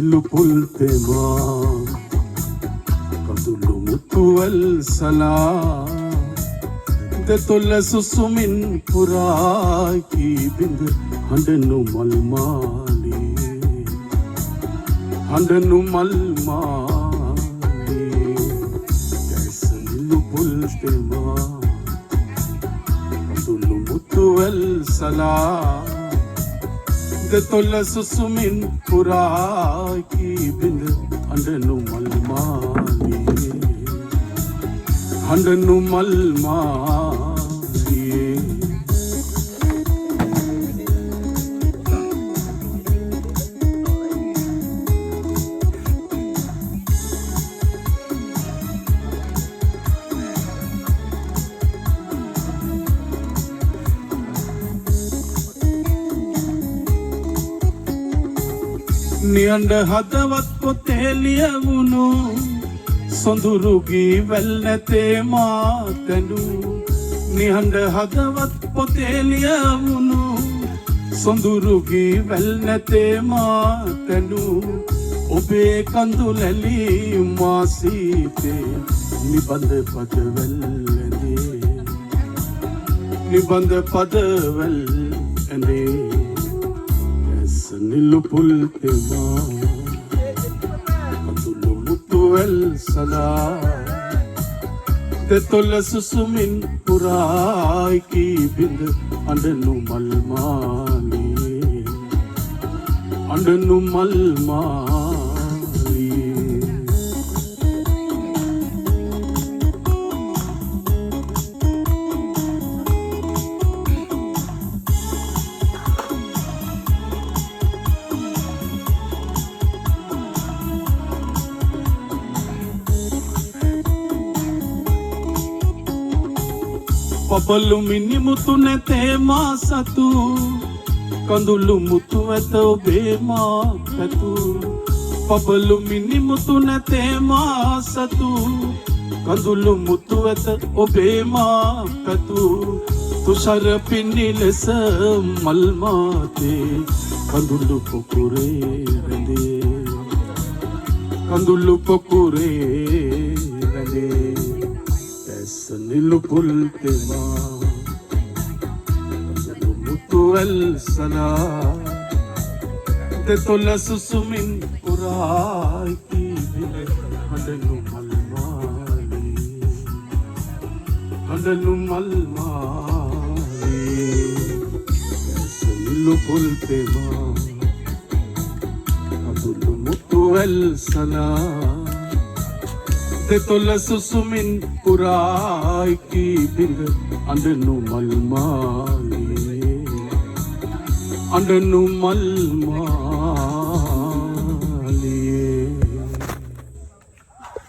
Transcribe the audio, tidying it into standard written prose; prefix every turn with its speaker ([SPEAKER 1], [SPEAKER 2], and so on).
[SPEAKER 1] නිලුපුල් තෙමා කඳුළු මුතුවල් සලා දෙතොල සුසුමින් පුරා කී බිඳ හඬනු මල් මාලේ හඬනු මල් මාලේ දැස නිලුපුල් තෙමා කඳුළු මුතුවල් සලා දෙතොල සුසුමින් පුරා කී බිඳ හඬනු මල් මාලේ හඬනු මල් මාලේ නියඬ හදවත් පොතේ ලියවුණු සොඳුරු ගී වැල් නැතේ මාතැඬු නිහඬ හදවත් පොතේ ලියවුණු සොඳුරු ගී වැල් නැතේ මාතැඬු ඔබේ කඳුලැලි මාසීතේ නිබඳ පදවැල් ඇඳේ නිබඳ පදවැල් ඇඳේ නිලුපුල් තෙමා කඳුළු මුතුවැල් සලා දෙතොල සුසුමින් පුරා කී බිඳ හඬනු මල් මාලේ හඬනු මල් මාලේ පපලු මිනි මුතු නැතේ මා සතු කඳුළු මුතු ඇත ඔබේ මා පැතු පපලු මිනි මුතු නැතේ මා සතු කඳුළු මුතු ඇත ඔබේ මා පැතු තුෂාර පින්නි ලෙස මල් මාතේ කඳුළු පොකුරේ රැඳේ කඳුළු පොකුරේ රැඳේ නිලුපුල් තෙමා කඳුළු මුතුවැල් සලා දෙතොල සුසුමින් පුරා කී බිඳ හඬනු මල් මාලේ හඬනු මල් මාලේ නිලුපුල් තෙමා කඳුළු මුතුවැල් සලා දෙතොල සුසුමින් පුරා කී බිඳ හඬනු මල් මාලේ හඬනු මල් මාලේ